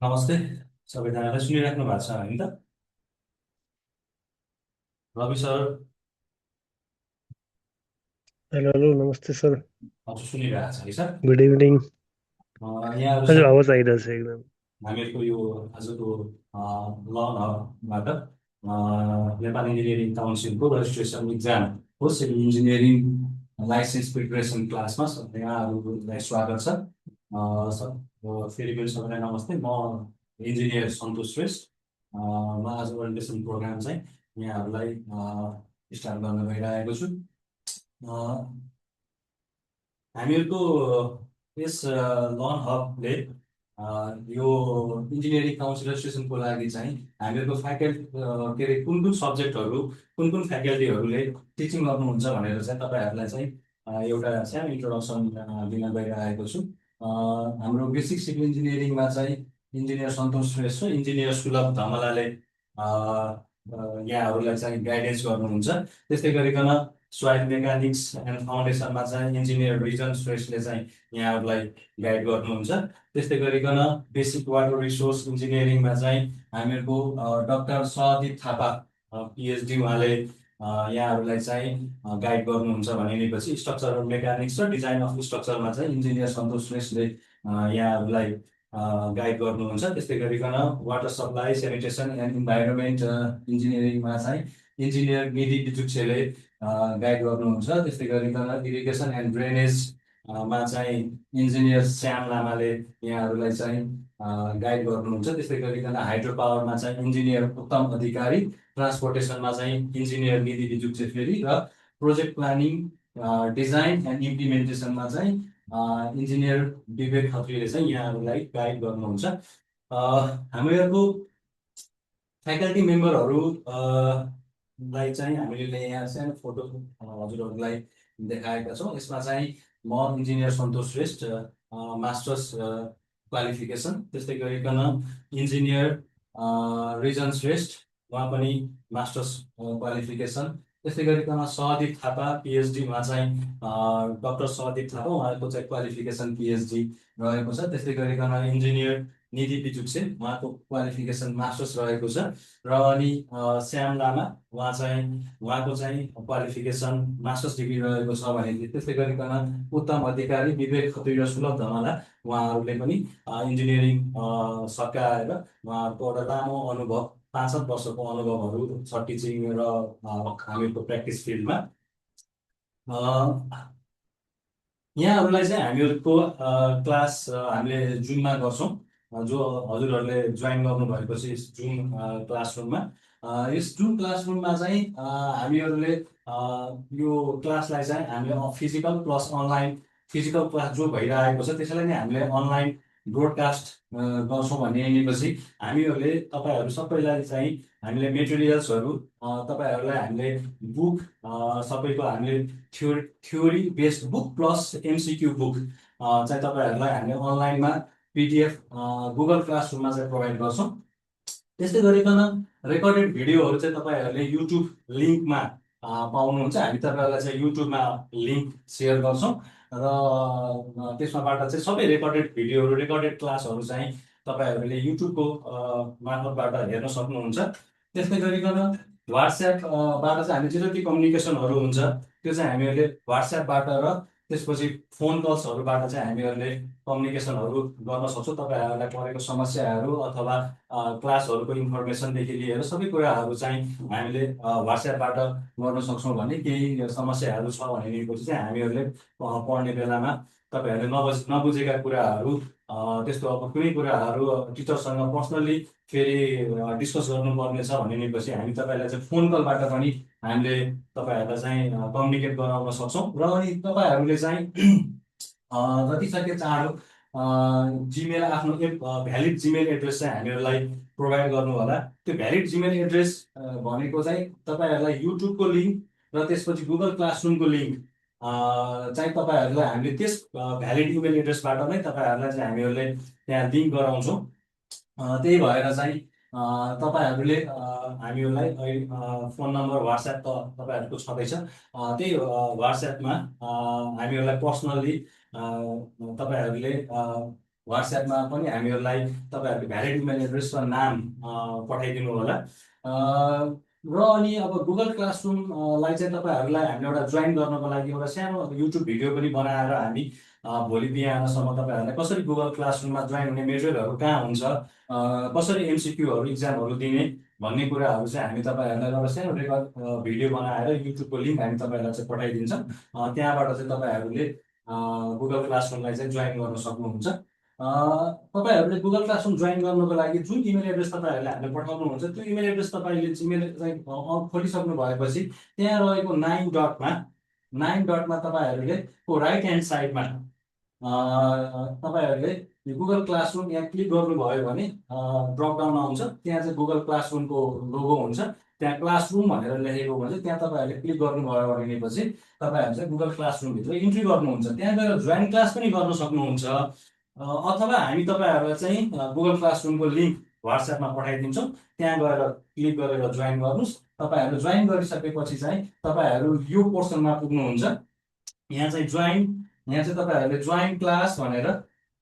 नमस्ते सबैजनालाई सुनिराख्नु भएको छ होइन त? रवि सर हेलो हेलो नमस्ते सर। हजुर सुनिरहेको छ है सर। Good evening. यहाँहरू हजुर सब आवाज आइरहेछ एकदम। हामीहरूको यो आजको लन हबबाट नेपाल इन्जिनियरिङ काउन्सिलको रजिस्ट्रेसन इक्जाम हो सिभिल इन्जिनियरिङ लाइसेन्स प्रिपरेसन क्लासमा यहाँहरूलाई स्वागत छ। फेरि पनि सबैलाई नमस्ते। म इन्जिनियर सन्तोष श्रेष्ठ। म आज ओरिएन्टेसन प्रोग्राम चाहिँ यहाँहरूलाई स्टार्ट गर्न गइरहेको छु। हामीहरूको यस लन हबले यो इन्जिनियरिङ काउन्सिल रजिस्ट्रेसनको लागि चाहिँ हामीहरूको फ्याकल्टी के अरे कुन कुन सब्जेक्टहरू कुन कुन फ्याकल्टीहरूले टिचिङ गर्नुहुन्छ भनेर चाहिँ तपाईँहरूलाई चाहिँ एउटा सानो इन्ट्रोडक्सन दिन गइरहेको छु। हाम्रो बेसिक सिभिल इन्जिनियरिङमा चाहिँ इन्जिनियर सन्तोष श्रेष्ठ र इन्जिनियर सुलभ धमलाले यहाँहरूलाई चाहिँ गाइडेन्स गर्नुहुन्छ। त्यस्तै गरिकन सोइल मेकानिक्स एन्ड फाउन्डेसनमा चाहिँ इन्जिनियर रिजन श्रेष्ठले चाहिँ यहाँहरूलाई गाइड गर्नुहुन्छ। त्यस्तै गरिकन बेसिक वाटर रिसोर्स इन्जिनियरिङमा चाहिँ हामीहरूको डाक्टर सहदीप थापा पिएचडी उहाँले यहाँहरूलाई चाहिँ गाइड गर्नुहुन्छ भनिनेपछि स्ट्रक्चरल मेकानिक्स र डिजाइन अफ स्ट्रक्चरमा चाहिँ इन्जिनियर सन्तोष श्रेष्ठले यहाँहरूलाई गाइड गर्नुहुन्छ। त्यस्तै गरिकन water supply sanitation and environment इन्जिनियरिङमा चाहिँ इन्जिनियर निधि बिजुक्सेले गाइड गर्नुहुन्छ। त्यस्तै गरिकन इरिगेसन एन्ड ड्रेनेज मा चाहिँ इन्जिनियर श्याम लामाले यहाँहरूलाई चाहिँ गाइड गर्नुहुन्छ। त्यस्तै गरिकन हाइड्रो पावरमा चाहिँ इन्जिनियर उत्तम अधिकारी, ट्रान्सपोर्टेसनमा चाहिँ इन्जिनियर निधि बिजुक्से फेरि र प्रोजेक्ट प्लानिङ डिजाइन एन्ड इम्प्लिमेन्टेसनमा चाहिँ इन्जिनियर विवेक खत्रीले चाहिँ यहाँहरूलाई गाइड गर्नुहुन्छ। हामीहरूको फ्याकल्टी मेम्बरहरू लाई चाहिँ हामीले यहाँ सानो फोटो हजुरहरूलाई देखाएका छौँ। यसमा चाहिँ म इन्जिनियर सन्तोष श्रेष्ठ मास्टर्स क्वालिफिकेसन, त्यस्तै गरिकन इन्जिनियर रिजन श्रेष्ठ उहाँ पनि मास्टर्स क्वालिफिकेसन, त्यस्तै गरिकन सहदीप थापा पिएचडी उहाँ चाहिँ डाक्टर सहदीप थापा उहाँको चाहिँ क्वालिफिकेसन पिएचडी रहेको छ। त्यस्तै गरिकन इन्जिनियर निधि बिजुक्से उहाँको क्वालिफिकेसन मास्टर्स रहेको छ। र अनि श्याम लामा उहाँको चाहिँ क्वालिफिकेसन मास्टर्स डिग्री रहेको छ भने त्यस्तै गरिकन उत्तम अधिकारी विवेक खत्री र सुलभ धमाला उहाँहरूले पनि इन्जिनियरिङ सकाएर उहाँहरूको एउटा लामो अनुभव 5-7 वर्षको अनुभवहरू छ टिचिङ र हामीहरूको प्र्याक्टिस फिल्डमा। यहाँहरूलाई चाहिँ हामीहरूको क्लास हामीले जुममा गर्छौँ। जो हजुरहरूले जोइन गर्नुभएको छ यस जुम क्लासरुममा। यस जुम क्लासरुममा चाहिँ हामीहरूले यो क्लासलाई चाहिँ हामीले physical plus online, physical class जो भइरहेको छ त्यसैलाई नै हामीले अनलाइन ब्रोडकास्ट गर्छौँ भनेपछि हामीहरूले तपाईँहरू सबैलाई चाहिँ हामीले मेटेरियल्सहरू तपाईँहरूलाई हामीले बुक सबैको हामीले theory based book plus MCQ book चाहिँ तपाईँहरूलाई हामीले अनलाइनमा पिडिएफ गुगल क्लासरुममा चाहिँ प्रोभाइड गर्छौँ। त्यस्तै गरिकन रेकर्डेड भिडियोहरू चाहिँ तपाईँहरूले युट्युब लिङ्कमा पाउनुहुन्छ। हामी तपाईँहरूलाई चाहिँ युट्युबमा लिङ्क सेयर गर्छौँ र त्यसमाबाट चाहिँ सबै रेकर्डेड भिडियोहरू रेकर्डेड क्लासहरू चाहिँ तपाईँहरूले युट्युबको मार्फतबाट हेर्न सक्नुहुन्छ। त्यस्तै गरिकन वाट्सएपबाट चाहिँ हामी जति कम्युनिकेसनहरू हुन्छ त्यो चाहिँ हामीहरूले वाट्सएपबाट र त्यसपछि फोन कल्सहरूबाट चाहिँ हामीहरूले कम्युनिकेसनहरू गर्न सक्छौँ। तपाईँहरूलाई परेको समस्याहरू अथवा क्लासहरूको इन्फर्मेसनदेखि लिएर सबै कुराहरू चाहिँ हामीले वाट्सएपबाट गर्न सक्छौँ। भने केही समस्याहरू छ भनेपछि चाहिँ हामीहरूले पढ्ने बेलामा तपाईँहरूले नबुझेका कुराहरू त्यस्तो अब कुनै कुराहरू टिचरसँग पर्सनल्ली फेरि डिस्कस गर्नुपर्ने छ भनेपछि हामी तपाईँलाई चाहिँ फोन कलबाट पनि हामीले तपाईँहरूलाई चाहिँ कम्युनिकेट गराउन सक्छौँ। र अनि तपाईँहरूले चाहिँ जति सक्यो चाँडो जिमेल आफ्नो भ्यालिड जिमेल एड्रेस चाहिँ हामीहरूलाई प्रोभाइड गर्नु होला। त्यो भ्यालिड जिमेल एड्रेस भनेको चाहिँ तपाईँहरूलाई युट्युबको लिङ्क र त्यसपछि गुगल क्लासरुमको लिङ्क चाहिँ तपाईँहरूलाई हामीले त्यस भ्यालिड इमेल एड्रेसबाट नै तपाईँहरूलाई चाहिँ हामीहरूले त्यहाँ लिङ्क गराउँछौँ। त्यही भएर चाहिँ तपाईँहरूले हामीहरूलाई फोन नम्बर वाट्सएप त तपाईँहरूको छँदैछ। त्यही वाट्सएपमा हामीहरूलाई पर्सनल्ली तपाईँहरूले WhatsApp-मा पनि हामीहरूलाई तपाईँहरूको भ्यालिड इमेल एड्रेस र नाम पठाइदिनु होला। र अनि अब गुगल क्लासरुमलाई चाहिँ तपाईँहरूलाई हामीले एउटा जोइन गर्नको लागि एउटा सानो युट्युब भिडियो पनि बनाएर हामी भोलि बिहानसम्म तपाईँहरूलाई कसरी गुगल क्लासरुममा जोइन हुने मेटेरियलहरू कहाँ हुन्छ, कसरी MCQहरू इक्जामहरू दिने भन्ने कुराहरू चाहिँ हामी तपाईँहरूलाई एउटा सानो रेकर्ड भिडियो बनाएर युट्युबको लिङ्क हामी तपाईँहरूलाई चाहिँ पठाइदिन्छौँ। त्यहाँबाट चाहिँ तपाईँहरूले गुगल क्लासरुमलाई चाहिँ जोइन गर्न सक्नुहुन्छ। तपाईँहरूले गुगल क्लासरुम जोइन गर्नको लागि जुन इमेल एड्रेस तपाईँहरूले हामीले पठाउनुहुन्छ त्यो इमेल एड्रेस तपाईँले इमेल चाहिँ खोलिसक्नु भएपछि त्यहाँ रहेको 9 डटमा तपाईँहरूले राइट ह्यान्ड साइडमा तपाईँहरूले गुगल क्लासरुम यहाँ क्लिक गर्नुभयो भने ड्रप डाउन आउँछ। त्यहाँ चाहिँ गुगल क्लासरुमको लोगो हुन्छ, त्यहाँ क्लासरुम भनेर लेखेको हुन्छ। त्यहाँ तपाईँहरूले क्लिक गर्नुभयो भनेपछि तपाईँहरू चाहिँ गुगल क्लासरुमभित्र इन्ट्री गर्नुहुन्छ। त्यहाँ गएर जोइन क्लास पनि गर्न सक्नुहुन्छ, अथवा हामी तपाईँहरूलाई चाहिँ गुगल क्लासरुमको लिङ्क WhatsApp-मा पठाइदिन्छौँ। त्यहाँ गएर क्लिक गरेर जोइन गर्नुहोस्। तपाईँहरू जोइन गरिसकेपछि चाहिँ तपाईँहरू यो पोर्सनमा पुग्नुहुन्छ। यहाँ चाहिँ तपाईँहरूले जोइन क्लास भनेर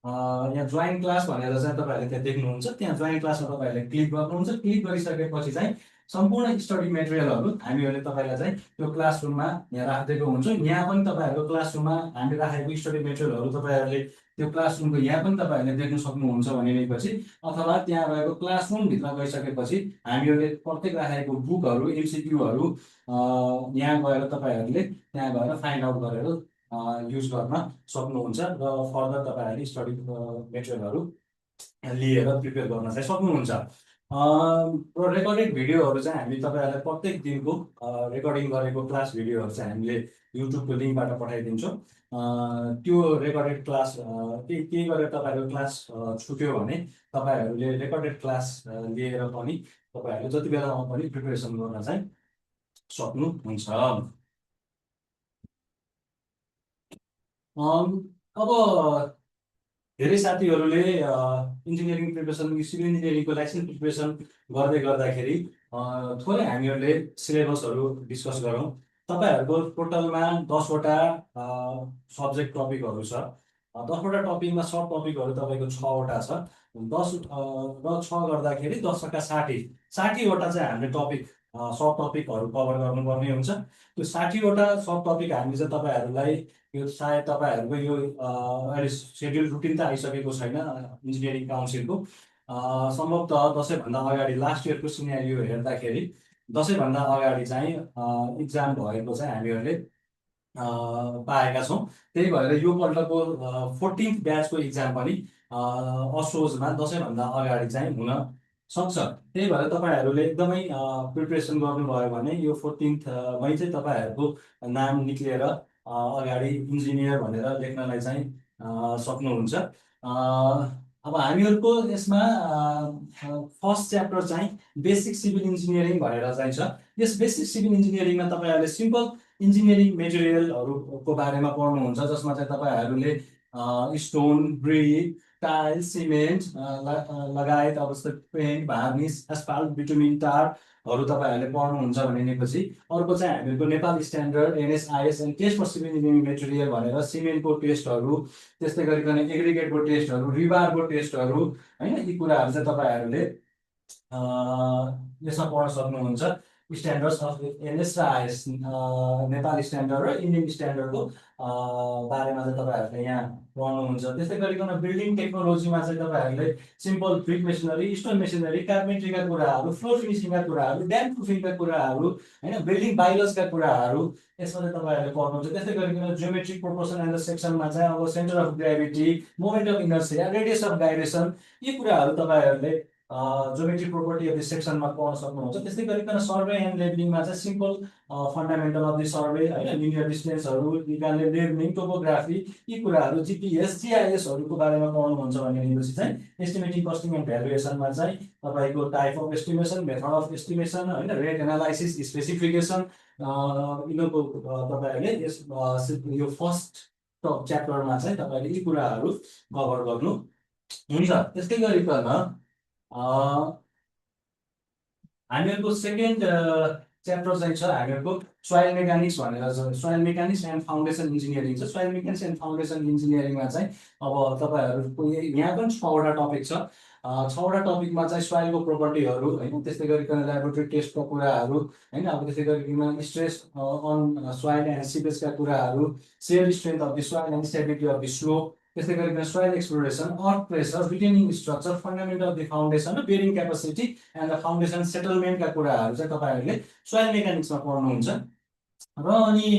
यहाँ जोइन क्लास भनेर चाहिँ तपाईँहरूले त्यहाँ देख्नुहुन्छ। त्यहाँ जोइन क्लासमा तपाईँहरूले क्लिक गर्नुहुन्छ। क्लिक गरिसकेपछि चाहिँ सम्पूर्ण स्टडी मेटेरियलहरू हामीहरूले तपाईँलाई चाहिँ त्यो क्लासरुममा यहाँ राखिदिएको हुन्छौँ। यहाँ पनि तपाईँहरूको क्लासरुममा हामी राखेको स्टडी मेटेरियलहरू तपाईँहरूले त्यो क्लासरुमको यहाँ पनि तपाईँहरूले देख्न सक्नुहुन्छ भनेपछि, अथवा त्यहाँ रहेको क्लासरुमभित्र गइसकेपछि हामीहरूले प्रत्येक राखेको बुकहरू MCQहरू यहाँ गएर तपाईँहरूले त्यहाँ गएर फाइन्ड आउट गरेर युज गर्न सक्नुहुन्छ र फर्दर तपाईँहरूले स्टडी मेटेरियलहरू लिएर प्रिपेयर गर्न चाहिँ सक्नुहुन्छ। र रेकर्डेड भिडियोहरू चाहिँ हामी तपाईँहरूलाई प्रत्येक दिनको रेकर्डिङ गरेको क्लास भिडियोहरू चाहिँ हामीले युट्युबको लिङ्कबाट पठाइदिन्छौँ। त्यो रेकर्डेड क्लास केही गरेर तपाईँहरूको क्लास छुट्यो भने तपाईँहरूले रेकर्डेड क्लास लिएर पनि तपाईँहरूले जति बेलामा पनि प्रिपेरेसन गर्न चाहिँ सक्नुहुन्छ। अब धेरै साथीहरूले इन्जिनियरिङ प्रिपरेसन, सिभिल इन्जिनियरिङको लाइसेन्स प्रिपरेसन गर्दै गर्दाखेरि थोरै हामीहरूले सिलेबसहरू डिस्कस गरौँ। तपाईँहरूको टोटलमा 10वटा सब्जेक्ट टपिकहरू छ। 10वटा टपिकमा सब टपिकहरू तपाईँको 6वटा छ। 10 र 6 गर्दाखेरि 10×60वटा चाहिँ हामीले टपिक सब टपिकहरू कभर गर्नुपर्ने हुन्छ। त्यो 60वटा सब टपिक हामी चाहिँ तपाईँहरूलाई यो सायद तपाईँहरूको यो अहिले सेड्युल रुटिन त आइसकेको छैन इन्जिनियरिङ काउन्सिलको। सम्भवतः दसैँभन्दा अगाडि लास्ट इयरको सिनेरियो हेर्दाखेरि दसैँभन्दा अगाडि चाहिँ इक्जाम भएको चाहिँ हामीहरूले पाएका छौँ। त्यही भएर यो पल्टको 14th ब्याचको इक्जाम पनि असोजमा दसैँभन्दा अगाडि चाहिँ हुन सक्छ। त्यही भएर तपाईँहरूले एकदमै प्रिपरेसन गर्नुभयो भने यो 14th मै चाहिँ तपाईँहरूको नाम निक्लिएर अगाडि इन्जिनियर भनेर लेख्नलाई चाहिँ सक्नुहुन्छ। अब हामीहरूको यसमा फर्स्ट च्याप्टर चाहिँ बेसिक सिभिल इन्जिनियरिङ भनेर चाहिँ छ। यस बेसिक सिभिल इन्जिनियरिङमा तपाईँहरूले सिम्पल इन्जिनियरिङ मेटेरियलहरूको बारेमा पढ्नुहुन्छ, जसमा चाहिँ तपाईँहरूले स्टोन, ब्रिक, टाइल्स, सिमेन्ट लगायत अब जस्तै पेन्ट, भार्निस, एस्फाल्ट, बिटुमिन टारहरू तपाईँहरूले पढ्नुहुन्छ भनेपछि, अर्को चाहिँ हामीहरूको Nepal standard, NSIS and test for civil engineering material भनेर सिमेन्टको टेस्टहरू, त्यस्तै गरिकन एग्रिगेटको टेस्टहरू, रिबारको टेस्टहरू, होइन, यी कुराहरू चाहिँ तपाईँहरूले यसमा पढ्न सक्नुहुन्छ। स्ट्यान्डर्ड्स अफ NS र IS, नेपाल स्ट्यान्डर्ड र इन्डियन स्ट्यान्डर्डको बारेमा चाहिँ तपाईँहरूले यहाँ पढ्नुहुन्छ। त्यस्तै गरिकन बिल्डिङ टेक्नोलोजीमा चाहिँ तपाईँहरूले simple brick masonry, stone masonry, कार्पेन्ट्रीका कुराहरू, फ्लोर फिनिसिङका कुराहरू, ड्याम प्रुफिङका कुराहरू, होइन, बिल्डिङ बायोलोजीका कुराहरू यसमा चाहिँ तपाईँहरूले पढ्नुहुन्छ। त्यस्तै गरिकन जियोमेट्रिक प्रोपोर्सन एन्ड सेक्सनमा चाहिँ अब centre of gravity, moment of inertia, radius of gyration, यी कुराहरू तपाईँहरूले ज्योमेट्रिक प्रोपर्टी अफ द सेक्सनमा पढ्न सक्नुहुन्छ। त्यस्तै गरिकन सर्वे एन्ड लेभलिङमा चाहिँ simple fundamental of the survey, होइन, लिनियर डिस्टेन्सहरू निकाल्ने, लेभलिङ, टोपोग्राफी, यी कुराहरू, GPS, GISहरूको बारेमा पढ्नुहुन्छ भनेपछि चाहिँ एस्टिमेटिङ, कस्टिङ एन्ड भ्यालुएसनमा चाहिँ तपाईँको type of estimation, method of estimation, होइन, रेट एनालाइसिस, स्पेसिफिकेसन, यिनीहरूको तपाईँहरूले यस यो फर्स्ट च्याप्टरमा चाहिँ तपाईँले यी कुराहरू कभर गर्नु हुन्छ। त्यस्तै गरिकन हामीहरूको सेकेन्ड च्याप्टर चाहिँ छ हामीहरूको सोइल मेकानिक्स भनेर छ। Soil mechanics and foundation engineering छ। सोइल मेकानिक्स एन्ड फाउन्डेसन इन्जिनियरिङमा चाहिँ अब तपाईँहरूको यहाँ पनि 6वटा टपिक छ। 6वटा टपिकमा चाहिँ सोइलको प्रोपर्टीहरू होइन, त्यस्तै गरिकन ल्याबोरेटरी टेस्टको कुराहरू होइन, अब त्यस्तै गरिकन स्ट्रेस अन सोइल एन्ड सिपेजका कुराहरू, shear strength of the soil and stability of the slope, त्यस्तै गरिकन soil exploration, earth pressure, retaining structure, fundamental of the foundation र bearing capacity and the foundation सेटलमेन्टका कुराहरू चाहिँ तपाईँहरूले सोइल मेकानिक्समा पढ्नुहुन्छ। र अनि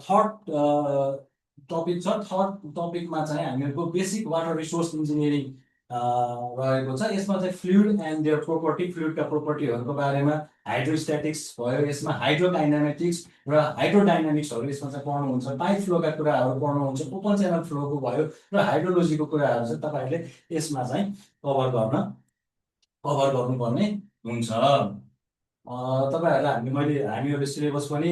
थर्ड टपिक छ। थर्ड टपिकमा चाहिँ हामीहरूको बेसिक वाटर रिसोर्स इन्जिनियरिङ रहेको छ। यसमा चाहिँ फ्लुइड एन्ड देयर प्रोपर्टी, फ्लुइडका प्रोपर्टीहरूको बारेमा, हाइड्रोस्ट्याटिक्स भयो, यसमा हाइड्रोडाइनामिक्स र हाइड्रोडाइनामिक्सहरू यसमा चाहिँ पढ्नुहुन्छ। पाइप फ्लोका कुराहरू पढ्नुहुन्छ, ओपन च्यानल फ्लोको भयो र हाइड्रोलोजीको कुराहरू चाहिँ तपाईँहरूले यसमा चाहिँ कभर गर्नुपर्ने हुन्छ। तपाईँहरूलाई हामीहरूले सिलेबस पनि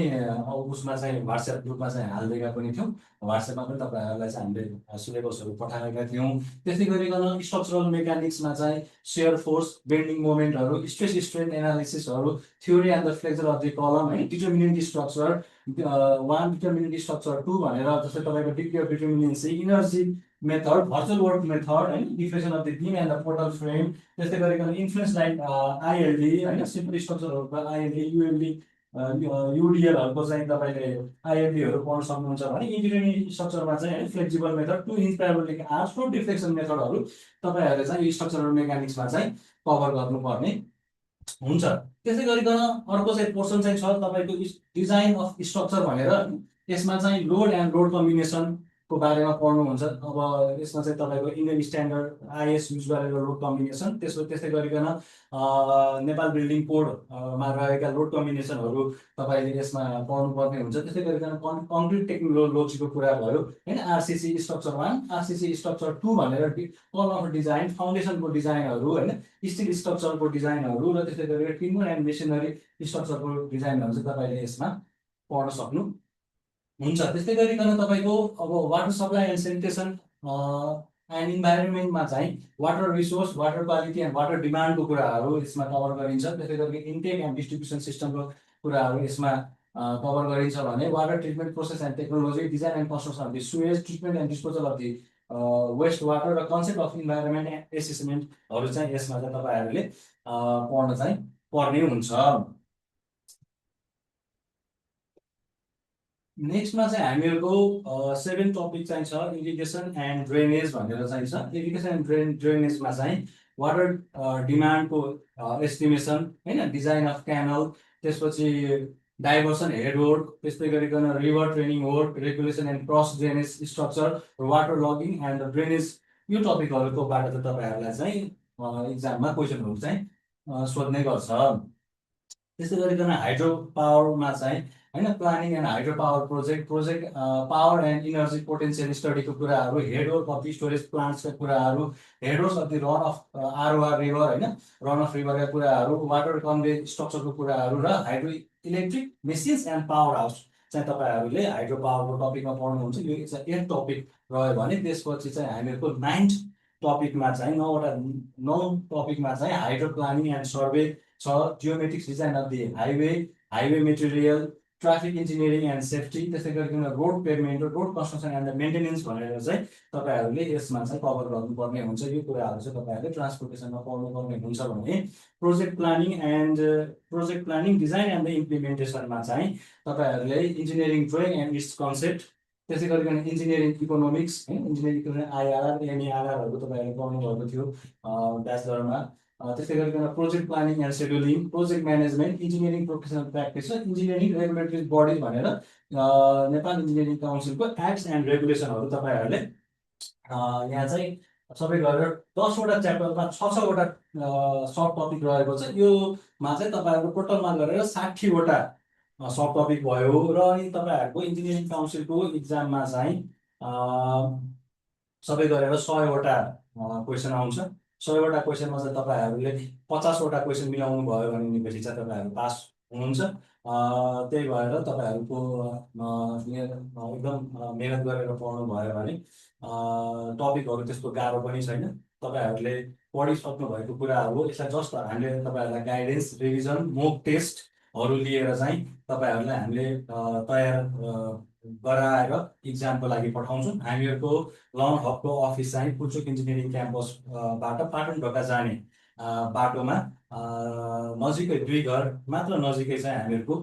उसमा चाहिँ वाट्सएप ग्रुपमा चाहिँ हालिदिएका पनि थियौँ। वाट्सएपमा पनि तपाईँहरूलाई चाहिँ हामीले सिलेबसहरू पठाएका थियौँ। त्यस्तै गरिकन स्ट्रक्चरल मेकानिक्समा चाहिँ सेयर फोर्स, बेन्डिङ मोमेन्टहरू, स्ट्रेस स्ट्रेन एनालिसिसहरू, theory and the flexure of the column होइन, डिटर्मिनेन्ट स्ट्रक्चर 1, डिटर्मिनेन्ट स्ट्रक्चर 2 भनेर, जस्तै तपाईँको degree of determinacy, energy method, virtual work method होइन, deflection of the beam and the portal frame, त्यस्तै गरिकन influence like ILD होइन, simple स्ट्रक्चरहरूको ILD, ULD, युडिएलहरूको चाहिँ तपाईँले आइएलडीहरू पढ्न सक्नुहुन्छ भने इन्जिनियरिङ स्ट्रक्चरमा चाहिँ है flexible method, 2 inch parabolic arch, flow deflection मेथडहरू तपाईँहरूले चाहिँ यो स्ट्रक्चरल मेकानिक्समा चाहिँ कभर गर्नुपर्ने हुन्छ। त्यसै गरिकन अर्को चाहिँ पोर्सन चाहिँ छ तपाईँको डिजाइन अफ स्ट्रक्चर भनेर। यसमा चाहिँ लोड एन्ड लोड कम्बिनेसनको बारेमा पढ्नुहुन्छ। अब यसमा चाहिँ तपाईँको इन्डियन स्ट्यान्डर्ड आइएस युज गरेर लोड कम्बिनेसन, त्यस्तै गरिकन नेपाल बिल्डिङ कोडमा रहेका लोड कम्बिनेसनहरू तपाईँले यसमा पढ्नुपर्ने हुन्छ। त्यस्तै गरिकन कङ्क्रिट टेक्नोलोजीको कुरा भयो होइन, आरसिसी स्ट्रक्चर 1, आरसिसी स्ट्रक्चर 2 भनेर कलम अफ डिजाइन, फाउन्डेसनको डिजाइनहरू होइन, स्टिल स्ट्रक्चरको डिजाइनहरू र त्यस्तै गरेर टिम्बर एन्ड मेसिनरी स्ट्रक्चरको डिजाइनहरू चाहिँ तपाईँले यसमा पढ्न सक्नुहुन्छ। त्यस्तै गरिकन तपाईँको अब water supply and sanitation and इन्भाइरोमेन्टमा चाहिँ water resource, water quality and water डिमान्डको कुराहरू यसमा कभर गरिन्छ। त्यस्तै गरी इन्टेक एन्ड डिस्ट्रिब्युसन सिस्टमको कुराहरू यसमा कभर गरिन्छ भने water treatment process and technology, design and construction of the sewage treatment and disposal of the waste water र कन्सेप्ट अफ इन्भाइरोमेन्ट एसेसमेन्टहरू चाहिँ यसमा चाहिँ तपाईँहरूले पढ्न चाहिँ पर्ने हुन्छ। नेक्स्टमा चाहिँ हामीहरूको 7 टपिक चाहिँ छ, इरिगेसन एन्ड ड्रेनेज भनेर चाहिँ छ। इरिगेसन एन्ड ड्रेनेजमा चाहिँ वाटर डिमान्डको एस्टिमेसन होइन, डिजाइन अफ क्यानल, त्यसपछि डाइभर्सन हेड वर्क, त्यस्तै गरिकन river training work, regulation and cross drainage structure, water logging and drainage, यो टपिकहरूकोबाट चाहिँ तपाईँहरूलाई चाहिँ इक्जाममा क्वेसनहरू चाहिँ सोध्ने गर्छ। त्यस्तै गरिकन हाइड्रो पावरमा चाहिँ होइन, planning and hydro power project power and energy potential स्टडीको कुराहरू, head work of the storage प्लान्ट्सका कुराहरू, head work of the run of ROR river होइन, रन अफ रिभरका कुराहरू, वाटर कन्भे स्ट्रक्चरको कुराहरू र hydro electric machines and power house चाहिँ तपाईँहरूले हाइड्रो पावरको टपिकमा पढ्नुहुन्छ। यो चाहिँ 8 टपिक रह्यो भने त्यसपछि चाहिँ हामीहरूको 9th टपिकमा चाहिँ 9 टपिकमा चाहिँ हाइड्रो प्लानिङ एन्ड सर्वे छ, geometrics design of the highway material, traffic engineering and safety, त्यस्तै गरिकन road pavement, road construction and the maintenance भनेर चाहिँ तपाईँहरूले यसमा चाहिँ कभर गर्नुपर्ने हुन्छ। यो कुराहरू चाहिँ तपाईँहरूले ट्रान्सपोर्टेसनमा पढ्नुपर्ने हुन्छ भने project planning design and the इम्प्लिमेन्टेसनमा चाहिँ तपाईँहरूले engineering drawing and its concept, त्यसै गरिकन इन्जिनियरिङ इकोनोमिक्स होइन, इन्जिनियरिङ आइआरआर एमइआरआरहरू तपाईँहरूले पढ्नुभएको थियो ब्याचलरमा। त्यस्तै गरिकन project planning and scheduling, project management, engineering professional practice र इन्जिनियरिङ रेगुलेटरी बडी भनेर नेपाल इन्जिनियरिङ काउन्सिलको एक्ट्स एन्ड रेगुलेसनहरू तपाईँहरूले यहाँ चाहिँ सबै गरेर 10वटा च्याप्टरमा 6-6वटा सब टपिक रहेको छ। योमा चाहिँ तपाईँहरूको टोटलमा गरेर 60वटा सब टपिक भयो। र अनि तपाईँहरूको इन्जिनियरिङ काउन्सिलको इक्जाममा चाहिँ सबै गरेर 100वटा क्वेसन आउँछ। 100वटा क्वेसनमा चाहिँ तपाईँहरूले 50वटा क्वेसन मिलाउनु भयो भनेपछि चाहिँ तपाईँहरू पास हुनुहुन्छ। त्यही भएर तपाईँहरूको एकदम मेहनत गरेर पढ्नु भयो भने टपिकहरू त्यस्तो गाह्रो पनि छैन। तपाईँहरूले पढिसक्नु भएको कुरा हो। यसलाई जस्ट हामीले तपाईँहरूलाई गाइडेन्स, रिभिजन, मोक टेस्ट हरू लिएर चाहिँ तपाईँहरूलाई हामीले तयार गराएर इक्जामको लागि पठाउँछौँ। हामीहरूको लर्न हबको अफिस चाहिँ पुल्चोक इन्जिनियरिङ क्याम्पसबाट पाटन ढोका जाने बाटोमा नजिकै 2 घर मात्र नजिकै चाहिँ हामीहरूको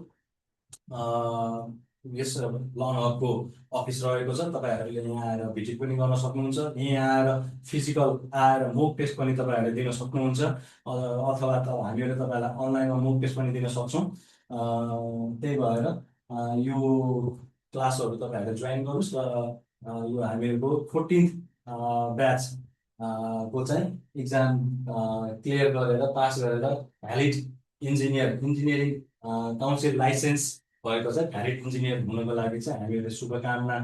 यस लर्न हबको अफिस रहेको छ। तपाईँहरूले यहाँ आएर भिजिट पनि गर्न सक्नुहुन्छ। यहाँ आएर फिजिकल आएर मोक टेस्ट पनि तपाईँहरूले दिन सक्नुहुन्छ, अथवा त हामीहरूले तपाईँलाई अनलाइनमा मोक टेस्ट पनि दिन सक्छौँ। त्यही भएर यो क्लासहरू तपाईँहरूले जोइन गर्नुहोस् र यो हामीहरूको 14th ब्याच को चाहिँ इक्जाम क्लियर गरेर पास गरेर भ्यालिड इन्जिनियरिङ काउन्सिल लाइसेन्स भएको चाहिँ भ्यालिड इन्जिनियर हुनको लागि चाहिँ हामीहरूले शुभकामना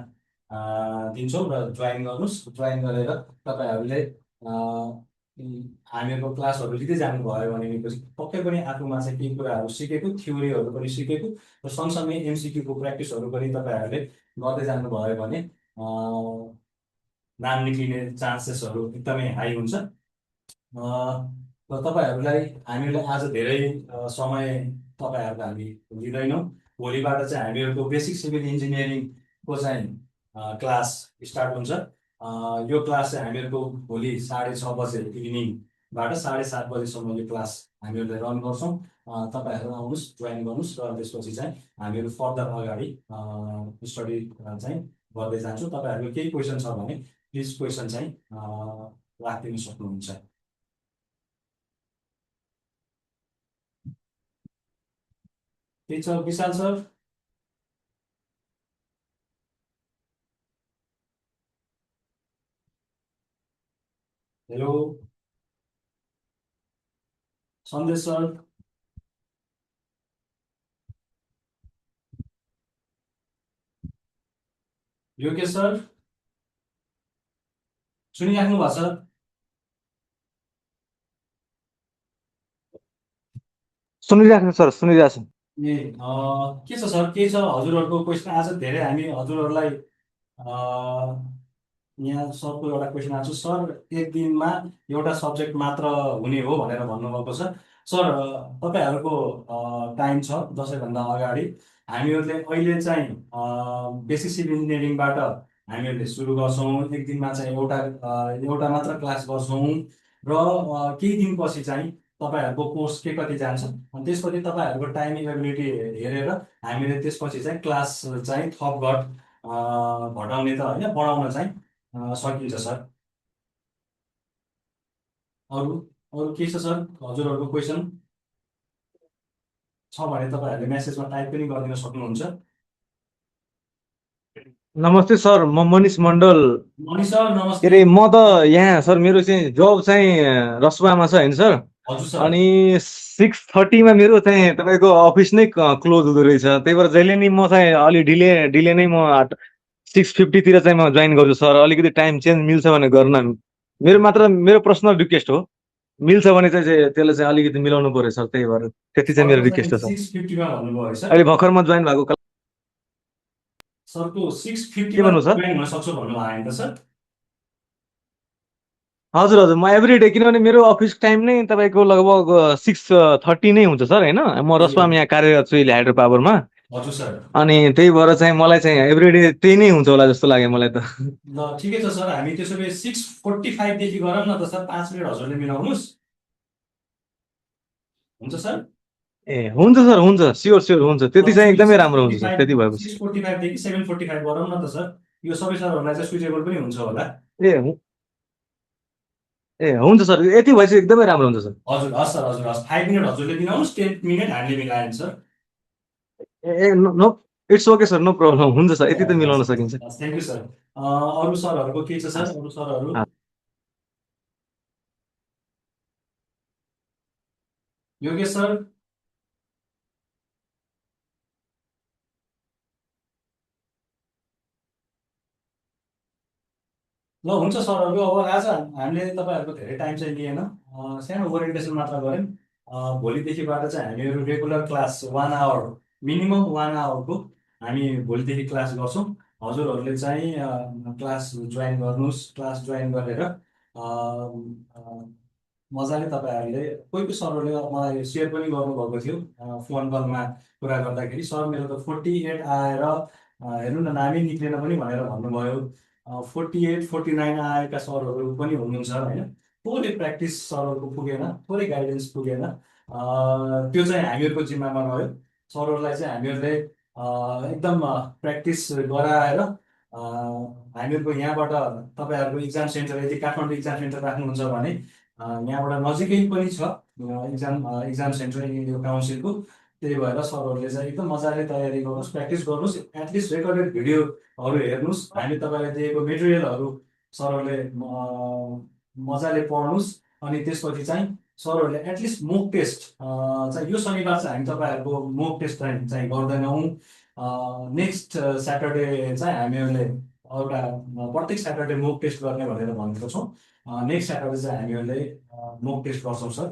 दिन्छौँ र जोइन गर्नुहोस्। जोइन गरेर तपाईँहरूले हामीहरूको क्लासहरू लिँदै जानुभयो भने पक्कै पनि आफूमा चाहिँ केही कुराहरू सिकेको, थ्योरीहरू पनि सिकेको र सँगसँगै एमसिक्यूको प्र्याक्टिसहरू पनि तपाईँहरूले गर्दै जानुभयो भने नाम निक्लिने चान्सेसहरू एकदमै हाई हुन्छ। र तपाईँहरूलाई हामीले आज धेरै समय तपाईँहरूको हामी लिँदैनौँ। भोलिबाट चाहिँ हामीहरूको बेसिक सिभिल इन्जिनियरिङको चाहिँ क्लास स्टार्ट हुन्छ। यो क्लास चाहिँ हामीहरूको भोलि 6:30 बजे इभिनिङबाट 7:30 बजीसम्म यो क्लास हामीहरूले रन गर्छौँ। तपाईँहरू आउनुहोस्, जोइन गर्नुहोस् र त्यसपछि चाहिँ हामीहरू फर्दर अगाडि स्टडी चाहिँ गर्दै जान्छौँ। तपाईँहरूको केही क्वेसन छ भने प्लिज क्वेसन चाहिँ राखिदिनु सक्नुहुन्छ। के छ विशाल सर? हेलो सन्देश सर? योगेश सर सुनिराख्नु भएको छ? सुनिरहेको सर, सुनिरहेको छु। ए के छ सर, के छ हजुरहरूको क्वेसन? आज धेरै हामी हजुरहरूलाई यहाँ सरको एउटा क्वेसन आएको छ। सर एक दिनमा एउटा सब्जेक्ट मात्र हुने हो भनेर भन्नुभएको छ। सर तपाईँहरूको टाइम छ दसैँभन्दा अगाडि। हामीहरूले अहिले चाहिँ बेसिक सिभिल इन्जिनियरिङबाट हामीहरूले सुरु गर्छौँ। एक दिनमा चाहिँ एउटा मात्र क्लास गर्छौँ र केही दिनपछि चाहिँ तपाईँहरूको कोर्स के कति जान्छ, अनि त्यसपछि तपाईँहरूको टाइम एभाइबिलिटी हेरेर हामीले त्यसपछि चाहिँ क्लास चाहिँ थप घटाउने त होइन, बढाउन चाहिँ सकिन्छ सर। अरू अरू के छ सर हजुरहरूको क्वेसन छ भने तपाईँहरूले मेसेजमा टाइप पनि गरिदिन सक्नुहुन्छ। नमस्ते सर, म मनिष मण्डल। मनिष सर के नमस्ते। अरे म त यहाँ सर, मेरो चाहिँ जब चाहिँ रसुवामा छ होइन सर। हजुर सर। अनि 6:30मा मेरो चाहिँ तपाईँको अफिस नै क्लोज हुँदो रहेछ। त्यही भएर जहिले नि म चाहिँ अलि ढिले नै म 6:50तिर चाहिँ म जोइन गर्छु सर। अलिकति टाइम चेन्ज मिल्छ भने गर्न। मेरो पर्सनल रिक्वेस्ट हो, मिल्छ भने चाहिँ त्यसलाई चाहिँ अलिकति मिलाउनु पर्यो सर। त्यही भएर त्यति चाहिँ मेरो रिक्वेस्ट हो सर। 6:50मा भन्नुभयो है सर? अहिले भर्खर म जोइन भएको सरको 6:50मा के भन्नु सर? जोइन हुन सक्छु भन्नुभयो नि त सर? हजुर हजुर, म एभ्री डे, किनभने मेरो अफिस टाइम नै तपाईँको लगभग 6:30 नै हुन्छ सर होइन। म रसुवामा यहाँ कार्यरत छु, हाइड्रो पावरमा। हजुर सर। अनि त्यही भएर चाहिँ मलाई चाहिँ एभ्री डे त्यही नै हुन्छ होला जस्तो लाग्यो मलाई त। ल ठिकै छ सर, हामी त्यसो भए 6:45 गरौँ न त सर। 5 मिनट हजुरले मिलाउनुहोस्। हुन्छ सर? ए हुन्छ सर, हुन्छ, स्योर हुन्छ। त्यति चाहिँ एकदमै राम्रो हुन्छ सर। त्यति भएपछि 6:45 7:45 गरौँ न त सर। यो सबै सरहरूलाई चाहिँ सुइटेबल पनि हुन्छ होला। ए हुन्छ सर, यति भएपछि एकदमै राम्रो हुन्छ सर। हजुर हस् सर, हजुर हस्। 5 मिनट हजुरले दिनुहोस्, 10 मिनट हामीले मिलायौँ sir. No, it's okay sir, no problem. हुन्छ सर, यति त मिलाउन सकिन्छ। Thank you sir. अरू सरहरूको के छ सर? अरू सरहरू? योगेश सर? ल हुन्छ सरहरू, अब आज हामीले तपाईँहरूको धेरै टाइम चाहिँ लिएन, सानो ओरिएन्टेसन मात्र गऱ्यौँ। भोलिदेखिबाट चाहिँ हामीहरू रेगुलर क्लास 1 आवर, मिनिमम 1 आवरको हामी भोलिदेखि क्लास गर्छौँ। हजुरहरूले चाहिँ क्लास जोइन गर्नुहोस्। क्लास जोइन गरेर मजाले तपाईँहरूले कोही कोही सरहरूले मलाई सेयर पनि गर्नुभएको थियो फोन कलमा कुरा गर्दाखेरि, सर मेरो त 48 आएर हेर्नु न नामै निक्लेन पनि भनेर भन्नुभयो। 48 49 आएका सरहरू पनि हुनुहुन्छ होइन। थोरै प्र्याक्टिस सरहरूको पुगेन, थोरै गाइडेन्स पुगेन, त्यो चाहिँ हामीहरूको जिम्मामा रह्यो। सरहरूलाई चाहिँ हामीहरूले एकदम प्र्याक्टिस गराएर हामीहरूको यहाँबाट तपाईँहरूको इक्जाम सेन्टर, यदि काठमाडौँ इक्जाम सेन्टर राख्नुहुन्छ भने यहाँबाट नजिकै पनि छ इक्जाम सेन्टर यो काउन्सिलको। त्यही भएर सरहरूले चाहिँ एकदम मजाले तयारी गर्नुहोस्, प्र्याक्टिस गर्नुहोस्, एटलिस्ट रेकर्डेड भिडियोहरू हेर्नुहोस्, हामी तपाईँलाई दिएको मेटेरियलहरू सरहरूले मजाले पढ्नुहोस्। अनि त्यसपछि चाहिँ सरहरूले एटलिस्ट मोक टेस्ट चाहिँ यो शनिबार चाहिँ हामी तपाईँहरूको मोक टेस्ट चाहिँ गर्दैनौँ। नेक्स्ट स्याटरडे चाहिँ हामीहरूले एउटा प्रत्येक स्याटरडे मोक टेस्ट गर्ने भनेर भनेको छौँ। नेक्स्ट स्याटरडे चाहिँ हामीहरूले मोक टेस्ट गर्छौँ सर।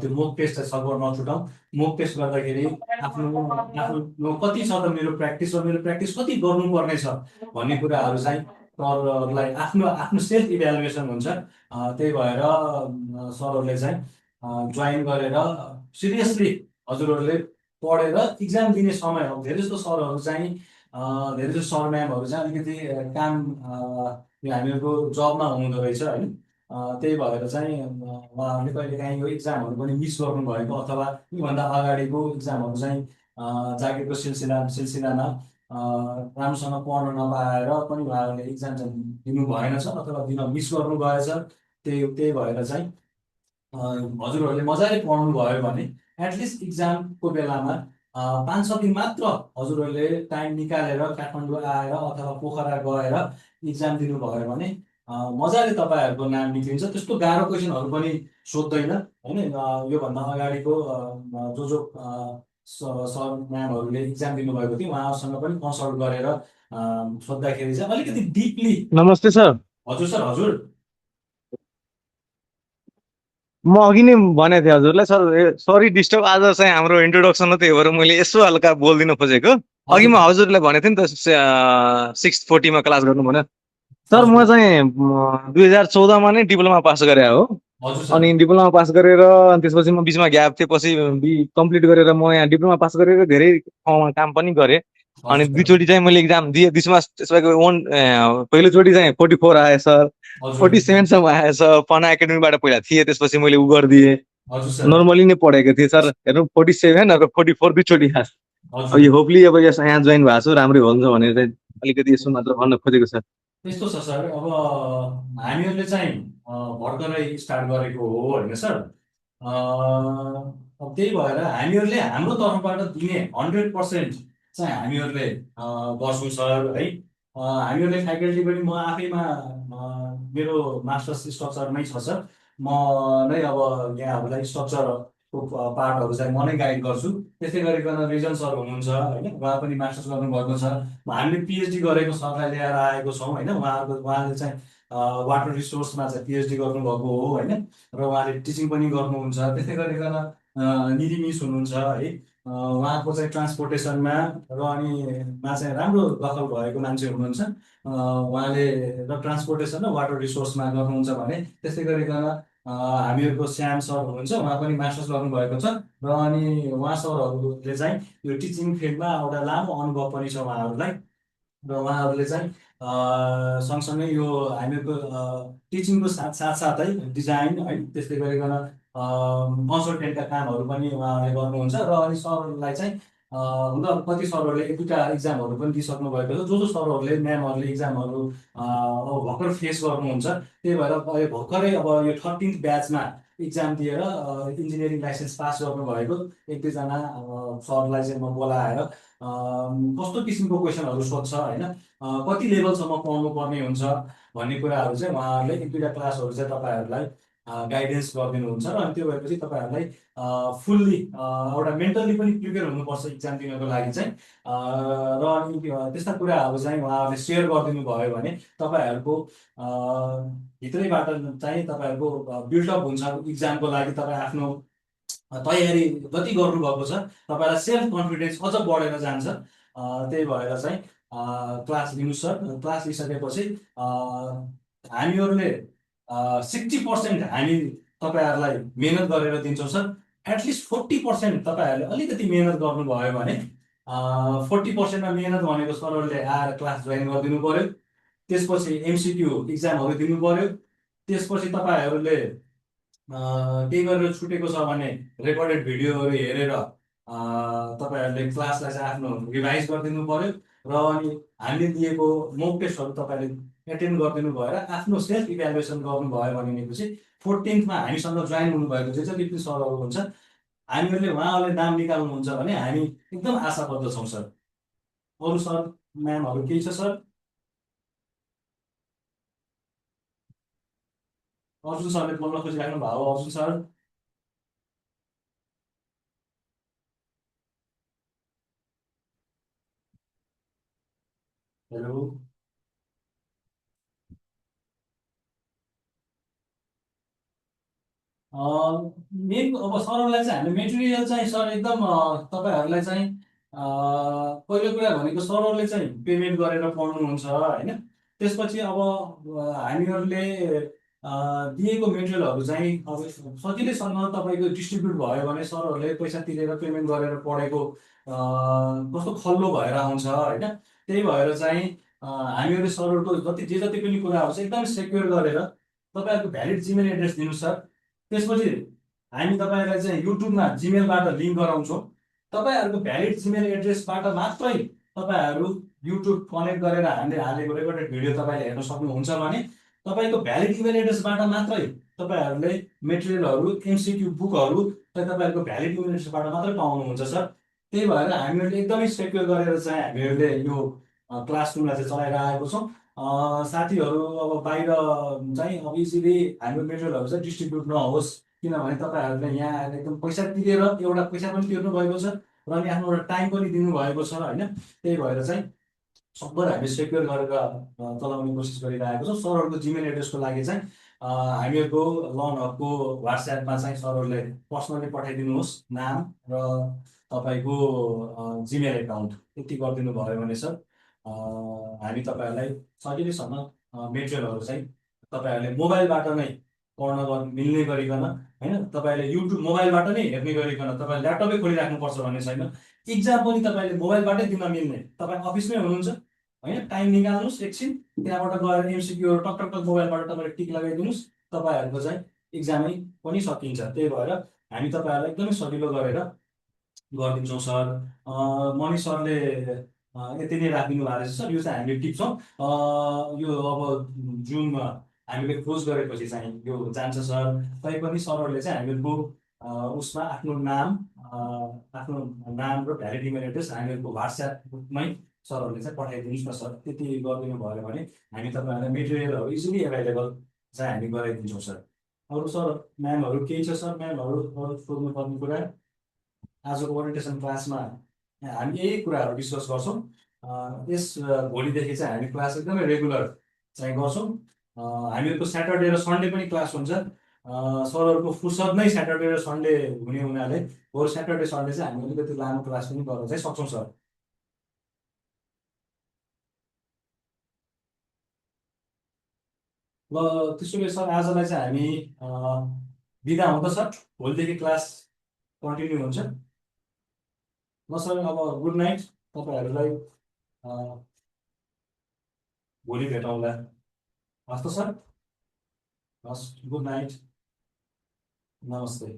त्यो मोक टेस्ट चाहिँ सर्भर नछुटाउँ। मोक टेस्ट गर्दाखेरि आफ्नो कति छ त मेरो प्र्याक्टिस, र मेरो प्र्याक्टिस कति गर्नुपर्ने छ भन्ने कुराहरू चाहिँ सरहरूलाई आफ्नो आफ्नो सेल्फ इभ्यालुएसन हुन्छ। त्यही भएर सरहरूले चाहिँ जोइन गरेर सिरियसली हजुरहरूले पढेर इक्जाम दिने समय हो। धेरै जस्तो सरहरू चाहिँ धेरै जस्तो सर म्यामहरू चाहिँ अलिकति काम यो हामीहरूको जबमा हुँदो रहेछ होइन। त्यही भएर चाहिँ उहाँहरूले कहिलेकाहीँ यो इक्जामहरू पनि मिस गर्नुभएको, अथवा योभन्दा अगाडिको इक्जामहरू चाहिँ जागिरको सिलसिलामा राम्रोसँग पढ्न नपाएर पनि उहाँहरूले इक्जाम चाहिँ दिनु भएनछ अथवा दिन मिस गर्नु भएछ। त्यही भएर चाहिँ हजुरहरूले मजाले पढ्नु भयो भने एटलिस्ट इक्जामको बेलामा 5-6 दिन मात्र हजुरहरूले टाइम निकालेर काठमाडौँ आएर अथवा पोखरा गएर इक्जाम दिनुभयो भने मजाले तपाईँहरूको नाम निक्लिन्छ। त्यस्तो गाह्रो क्वेसनहरू पनि सोध्दैन होइन। योभन्दा अगाडिको जो सर म्यामहरूले इक्जाम दिनुभएको थियो उहाँहरूसँग पनि कन्सल्ट गरेर सोद्धाखेरि चाहिँ अलिकति डिपली। नमस्ते सर। हजुर सर, हजुर। म अघि नै भनेको थिएँ हजुरलाई सर, सरी डिस्टर्ब, आज चाहिँ हाम्रो इन्ट्रोडक्सन हो, त्यही भएर मैले यसो हल्का बोलिदिन खोजेको। अघि म हजुरलाई भनेको थिएँ नि त 640 क्लास गर्नु भनेर। सर म चाहिँ 2014 नै डिप्लोमा पास गरे हो। अनि डिप्लोमा पास गरेर त्यसपछि म बिचमा ग्याप थिएँ, पछि कम्प्लिट गरेर म यहाँ डिप्लोमा पास गरेर धेरै ठाउँमा काम पनि गरेँ। अनि दुईचोटि चाहिँ मैले इक्जाम दिएँ। त्यसमा पहिलोचोटि चाहिँ 44 आएछ, 47सम्म आएछ। पना एकाडेमीबाट पहिला थिएँ, त्यसपछि मैले उ गरिदिएँ, नर्मली नै पढेको थिएँ सर। हेर्नु 47 र 44 दुईचोटि आएछ। अब यो होपली अब यहाँ जोइन भएको छु, राम्रै हुन्छ भनेर चाहिँ अलिकति यसो मात्र भन्न खोजेको सर। त्यस्तो छ सर, अब हामीहरूले चाहिँ भर्खरै स्टार्ट गरेको हो होइन सर। अब त्यही भएर हामीहरूले हाम्रो तर्फबाट दिने 100% चाहिँ हामीहरूले गर्छौँ सर है। हामीहरूले फ्याकल्टी पनि म आफैमा मेरो मास्टर्स स्ट्रक्चरमै छ सर। म नै अब यहाँहरूलाई स्ट्रक्चरको पार्टहरू चाहिँ म नै गाइड गर्छु। त्यस्तै गरिकन रिजन सर हुनुहुन्छ होइन, उहाँ पनि मास्टर्स गर्नुभएको छ। हामीले पिएचडी गरेको सरलाई लिएर आएको छौँ होइन। उहाँले चाहिँ वाटर रिसोर्समा चाहिँ पिएचडी गर्नुभएको हो होइन, र उहाँले टिचिङ पनि गर्नुहुन्छ। त्यस्तै गरिकन निधि मिस हुनुहुन्छ है, उहाँको चाहिँ ट्रान्सपोर्टेसनमा र अनि चाहिँ राम्रो दखल भएको मान्छे हुनुहुन्छ। उहाँले र ट्रान्सपोर्टेसन र वाटर रिसोर्समा गर्नुहुन्छ भने। त्यस्तै गरिकन हामीहरूको श्याम सर हुनुहुन्छ, उहाँ पनि मास्टर्स गर्नुभएको छ। र अनि उहाँ सरहरूले चाहिँ यो टिचिङ फिल्डमा एउटा लामो अनुभव पनि छ उहाँहरूलाई। र उहाँहरूले चाहिँ सँगसँगै यो हामीहरूको टिचिङको साथसाथै डिजाइन है, त्यस्तै गरिकन कन्सल्टेन्टका कामहरू पनि उहाँहरूले गर्नुहुन्छ। र अनि सरहरूलाई चाहिँ हुन कति सरहरूले 1-2टा इक्जामहरू पनि दिइसक्नु भएको छ। जो सरहरूले म्यामहरूले इक्जामहरू अब भर्खर फेस गर्नुहुन्छ। त्यही भएर अहिले भर्खरै अब यो 13th ब्याचमा इक्जाम दिएर इन्जिनियरिङ लाइसेन्स पास गर्नुभएको 1-2जना सरलाई चाहिँ म बोलाएर कस्तो किसिमको क्वेसनहरू सोध्छ होइन, कति लेभलसम्म पढ्नु पर्ने हुन्छ भन्ने कुराहरू चाहिँ उहाँहरूले 1-2टा क्लासहरू चाहिँ तपाईँहरूलाई गाइडेन्स गरिदिनुहुन्छ। र अनि त्यो भएपछि तपाईँहरूलाई फुल्ली एउटा मेन्टल्ली पनि प्रिपेयर हुनुपर्छ इक्जाम दिनको लागि चाहिँ। र अनि त्यस्ता कुराहरू चाहिँ उहाँहरूले सेयर गरिदिनु भयो भने तपाईँहरूको भित्रैबाट चाहिँ तपाईँहरूको बिल्डअप हुन्छ इक्जामको लागि। तपाईँ आफ्नो तयारी जति गर्नुभएको छ तपाईँलाई सेल्फ कन्फिडेन्स अझ बढेर जान्छ। त्यही भएर चाहिँ क्लास लिनु सर। क्लास लिइसकेपछि हामीहरूले 60% हामी तपाईँहरूलाई मेहनत गरेर दिन्छौँ सर। एटलिस्ट 40% तपाईँहरूले अलिकति मेहनत गर्नुभयो भने 40%मा मेहनत भनेको सरहरूले आएर क्लास जोइन गरिदिनु पर्यो, त्यसपछि एमसिक्यू इक्जामहरू दिनु पर्यो, त्यसपछि तपाईँहरूले केही गरेर छुटेको छ भने रेकर्डेड भिडियोहरू हेरेर तपाईँहरूले क्लासलाई चाहिँ आफ्नो रिभाइज गरिदिनु पर्यो र अनि हामीले दिएको मोक टेस्टहरू तपाईँले एटेन्ड गरिदिनु भएर आफ्नो सेल्फ इभ्यालुएसन गर्नुभयो भनेपछि 14th हामीसँग जोइन हुनुभएको चाहिँ जति पनि सरहरू हुन्छ हामीहरूले उहाँहरूले नाम निकाल्नुहुन्छ भने हामी एकदम आशाबद्ध छौँ सर। अरू सर म्यामहरू केही छ सर? अर्जुन सरले बोल्न खोजिराख्नु भएको अर्जुन सर? हेलो मेन अब सरहरूलाई चाहिँ हामीले मेटेरियल चाहिँ सर एकदम तपाईँहरूलाई चाहिँ पहिलो कुरा भनेको सरहरूले चाहिँ पेमेन्ट गरेर पढ्नुहुन्छ होइन। त्यसपछि अब हामीहरूले दिएको मेटेरियलहरू चाहिँ अब सजिलैसँग तपाईँको डिस्ट्रिब्युट भयो भने सरहरूले पैसा तिरेर पेमेन्ट गरेर पढेको कस्तो खल्लो भएर आउँछ होइन। त्यही भएर चाहिँ हामीहरूले सरहरूको जति पनि कुराहरू छ एकदमै सेक्योर गरेर तपाईँहरूको भ्यालिड जिमेल एड्रेस दिनु सर। त्यसपछि हामी तपाईँलाई चाहिँ युट्युबमा जिमेलबाट लिङ्क गराउँछौँ। तपाईँहरूको भ्यालिड जिमेल एड्रेसबाट मात्रै तपाईँहरू युट्युब कनेक्ट गरेर हामीले हालेको रेकर्डेड भिडियो तपाईँले हेर्न सक्नुहुन्छ भने तपाईँको भ्यालिड इमेल एड्रेसबाट मात्रै तपाईँहरूले मेटेरियलहरू एमसिक्यू बुकहरू चाहिँ तपाईँहरूको भ्यालिड इमेल एड्रेसबाट मात्रै पाउनुहुन्छ सर। त्यही भएर हामीहरूले एकदमै सेक्योर गरेर चाहिँ हामीहरूले यो क्लासरुमलाई चाहिँ चलाइरहेको छौँ। साथीहरू अब बाहिर चाहिँ अब इजिली हाम्रो मेटेरियलहरू चाहिँ डिस्ट्रिब्युट नहोस्, किनभने तपाईँहरूले यहाँ आएर एकदम पैसा तिरेर एउटा पैसा पनि तिर्नु भएको छ र अनि आफ्नो एउटा टाइम पनि दिनुभएको छ होइन। त्यही भएर चाहिँ सबभर हामी सेक्योर गरेर चलाउने कोसिस गरिरहेको छौँ। सरहरूको जिमेल एड्रेसको लागि चाहिँ हामीहरूको लर्न हबको वाट्सएपमा चाहिँ सरहरूले पर्सनली पठाइदिनुहोस् नाम र तपाईँको जिमेल एकाउन्ट यति गरिदिनु भयो भने सर हामी तपाईँहरूलाई सजिलैसँग मेटेरियलहरू चाहिँ तपाईँहरूले मोबाइलबाट नै पढ्न मिल्ने गरिकन होइन, तपाईँले युट्युब मोबाइलबाट नै हेर्ने गरिकन तपाईँले ल्यापटपै खोलिराख्नुपर्छ भन्ने छैन। इक्जाम पनि तपाईँले मोबाइलबाटै दिन मिल्ने, तपाईँ अफिसमै हुनुहुन्छ होइन, टाइम निकाल्नुहोस् एकछिन, त्यहाँबाट गएर एमसिक्यूहरू टक टक टक मोबाइलबाट तपाईँले टिक लगाइदिनुहोस्, तपाईँहरूको चाहिँ इक्जामै पनि सकिन्छ। त्यही भएर हामी तपाईँहरूलाई एकदमै सजिलो गरेर गरिदिन्छौँ सर। मणि सरले यति नै राखिदिनु भएको छ सर। यो चाहिँ हामीले टिप्छौँ। यो अब जुनमा हामीले क्लोज गरेपछि चाहिँ यो जान्छ सर। तैपनि सरहरूले चाहिँ हामीहरूको उसमा आफ्नो नाम र भ्यालिड इमेल एड्रेस हामीहरूको वाट्सएपमै सरहरूले चाहिँ पठाइदिनुहोस् न सर। त्यति गरिदिनु भयो भने हामी तपाईँहरूलाई मेटेरियलहरू इजिली एभाइलेबल चाहिँ हामी गराइदिन्छौँ सर। अरू सर म्यामहरू केही छ सर? म्यामहरू अरू सोध्नुपर्ने कुरा? आजको ओरिएन्टेसन क्लासमा हामी यही कुराहरू डिस्कस गर्छौँ। यस भोलिदेखि चाहिँ हामी क्लास एकदमै रेगुलर चाहिँ गर्छौँ। हामीहरूको स्याटरडे र सन्डे पनि क्लास हुन्छ। सरहरूको फुर्सद नै स्याटरडे र सन्डे हुने हुनाले बरु स्याटरडे सन्डे चाहिँ हामी अलिकति लामो क्लास पनि गर्न चाहिँ सक्छौँ सर। ल त्यसो भए सर आजलाई चाहिँ हामी बिदा हुँदा सर, भोलिदेखि क्लास कन्टिन्यू हुन्छ। ल सर अब गुड नाइट तपाईँहरूलाई, भोलि भेटौँला। हस् त सर, हस्, गुड नाइट, नमस्ते।